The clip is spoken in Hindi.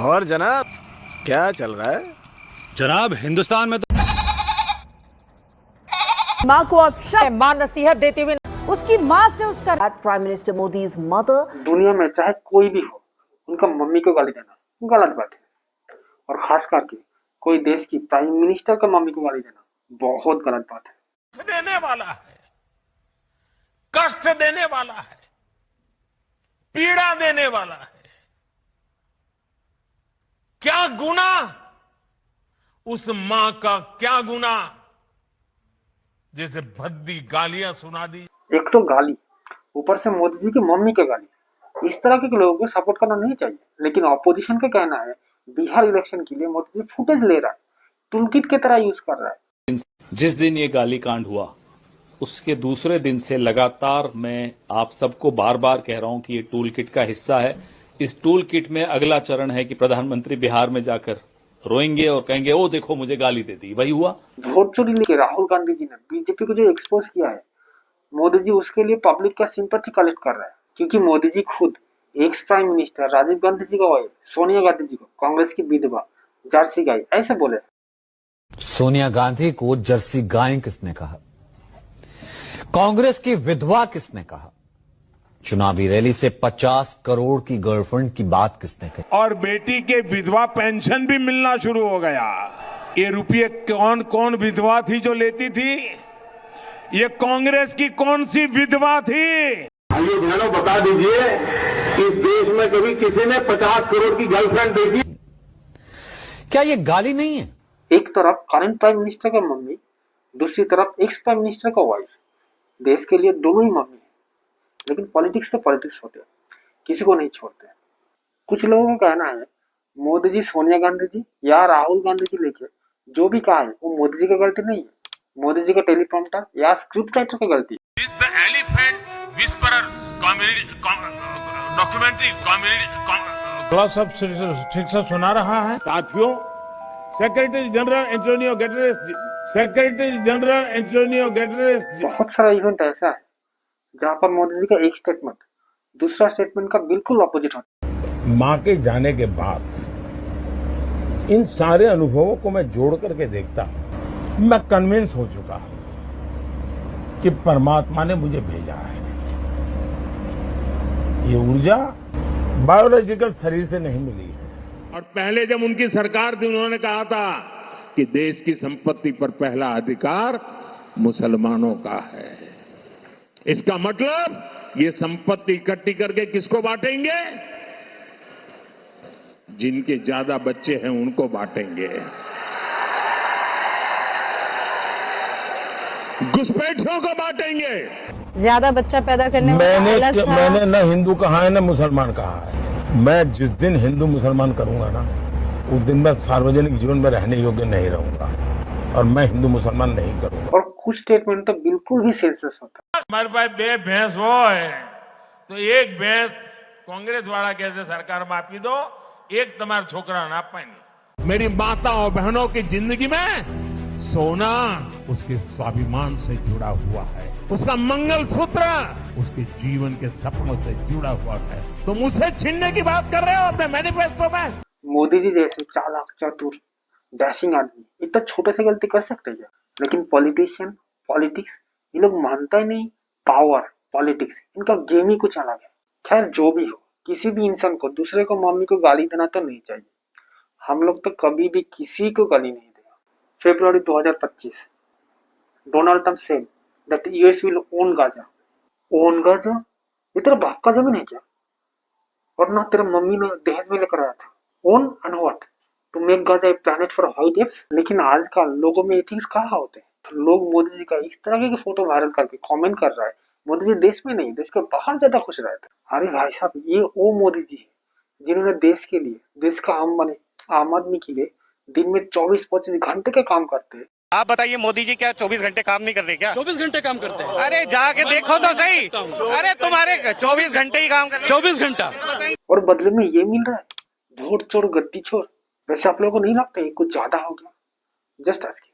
और जनाब, क्या चल रहा है? जनाब, हिंदुस्तान में तो माँ को अब माँ नसीहत देती हुई उसकी माँ से उसका प्राइम मिनिस्टर मोदीज मदर। दुनिया में चाहे कोई भी हो, उनका मम्मी को गाली देना गलत बात है। और खास करके कोई देश की प्राइम मिनिस्टर का मम्मी को गाली देना बहुत गलत बात है। देने वाला है, कष्ट देने वाला है, पीड़ा देने वाला है। क्या गुना, उस मां का क्या गुना जैसे भद्दी गालियां सुना दी। एक तो गाली, ऊपर से मोदी जी की मम्मी की गाली। इस तरह के लोगों को सपोर्ट करना नहीं चाहिए। लेकिन ऑपोजिशन का कहना है बिहार इलेक्शन के लिए मोदी जी फुटेज ले रहा है, टूलकिट की तरह यूज कर रहा है। जिस दिन ये गाली कांड हुआ उसके दूसरे दिन से लगातार मैं आप सबको बार बार कह रहा हूं कि ये टूल किट का हिस्सा है। इस टूल किट में अगला चरण है कि प्रधानमंत्री बिहार में जाकर रोएंगे और कहेंगे ओ देखो मुझे गाली दे दी। वही हुआ। वोट चोरी लेके राहुल गांधी जी ने बीजेपी को जो एक्सपोज किया है, मोदी जी उसके लिए पब्लिक का सिंपैथी कलेक्ट कर रहा है। क्योंकि मोदी जी खुद ex prime minister Rajiv Gandhi ji का वाइफ सोनिया गांधी जी को कांग्रेस की विधवा जर्सी गाय ऐसे बोले। सोनिया गांधी को जर्सी गाय किसने कहा? कांग्रेस की विधवा किसने कहा? चुनावी रैली से 50 करोड़ की गर्लफ्रेंड की बात किसने कही? और बेटी के विधवा पेंशन भी मिलना शुरू हो गया। ये रुपये कौन कौन विधवा थी जो लेती थी? ये कांग्रेस की कौन सी विधवा थी? आइए बहनों बता दीजिए, इस देश में कभी किसी ने 50 करोड़ की गर्लफ्रेंड देखी? क्या ये गाली नहीं है? एक तरफ करंट प्राइम मिनिस्टर का मम्मी, दूसरी तरफ एक्स प्राइम मिनिस्टर का वाइफ। देश के लिए दोनों ही मम्मी है। लेकिन पॉलिटिक्स तो पॉलिटिक्स होते हैं, किसी को नहीं छोड़ते। कुछ लोगों का कहना है मोदी जी सोनिया गांधी जी या राहुल गांधी जी लेके जो भी कहा है वो मोदी जी की गलती नहीं है, मोदी जी का टेलीप्रॉम्प्टर या स्क्रिप्ट राइटर की गलती है। थोड़ा सब ठीक से सुना रहा है साथियों। सेक्रेटरी जनरल एंटोनियो गैटरेस बहुत सारा इवेंट ऐसा है जहां पर मोदी जी का एक स्टेटमेंट दूसरा स्टेटमेंट का बिल्कुल ऑपोजिट होता है। मां के जाने के बाद इन सारे अनुभवों को मैं जोड़ करके देखता हूं, मैं कन्विंस हो चुका हूं कि परमात्मा ने मुझे भेजा है। ये ऊर्जा बायोलॉजिकल शरीर से नहीं मिली है। और पहले जब उनकी सरकार थी उन्होंने कहा था कि देश की संपत्ति पर पहला अधिकार मुसलमानों का है। इसका मतलब ये संपत्ति इकट्ठी करके किसको बांटेंगे? जिनके ज्यादा बच्चे हैं उनको बांटेंगे, घुसपैठियों को बांटेंगे। ज्यादा बच्चा पैदा करने मैंने न हिंदू कहा है न मुसलमान कहा है। मैं जिस दिन हिंदू मुसलमान करूंगा ना, उस दिन मैं सार्वजनिक जीवन में रहने योग्य नहीं रहूंगा और मैं हिंदू मुसलमान नहीं करूंगा। और कुछ स्टेटमेंट तो बिल्कुल भी सेंसलेस होता है। हमारे पास 2 भैंस हो है तो एक भैंस कांग्रेस वाला कैसे सरकार में आपी दो, एक तुम्हारा छोकरा ना पाएंगे। मेरी माताओं बहनों की जिंदगी में सोना उसके स्वाभिमान से जुड़ा हुआ है, उसका मंगलसूत्र उसके जीवन के सपनों से जुड़ा हुआ है। तुम उसे छीनने की बात कर रहे हो अपने मैनिफेस्टो में। मोदी जी जैसे चालाक चतुर डैशिंग आदमी इतना छोटे से गलती कर सकते हैं, लेकिन पॉलिटिशियन पॉलिटिक्स ये लोग मानता ही नहीं। पावर पॉलिटिक्स इनका गेम ही कुछ अलग है। खैर जो भी हो, किसी भी इंसान को दूसरे को मम्मी को गाली देना तो नहीं चाहिए। हम लोग तो कभी भी किसी को गाली नहीं देगा। फरवरी 2025 Donald Trump said that US will own Gaza. Own Gaza? ये तेरा बाप का जमीन है क्या? और ना तेरा मम्मी ने दहेज में लेकर आया था। Own and what to make Gaza a planet for white apes. लेकिन आजकल लोगों में एथिक्स कहाँ होते हैं? तो लोग मोदी जी का इस तरह की फोटो वायरल करके कमेंट कर रहा है मोदी जी देश में नहीं देश के बाहर ज्यादा खुश रहते हैं। अरे भाई साहब, ये वो मोदी जी है जिन्होंने देश के लिए, देश का आम आदमी के लिए दिन में 24-25 घंटे के काम करते हैं। आप बताइए, मोदी जी क्या 24 घंटे काम नहीं कर रहे क्या? 24 घंटे काम करते हैं। अरे जाके देखो तो सही। अरे तुम्हारे 24 घंटे ही काम कर 24 घंटा। और बदले में ये मिल रहा है, वोट चोर गद्दी चोर। वैसे आप लोगों को नहीं लगता ये कुछ ज्यादा हो गया? Just asking.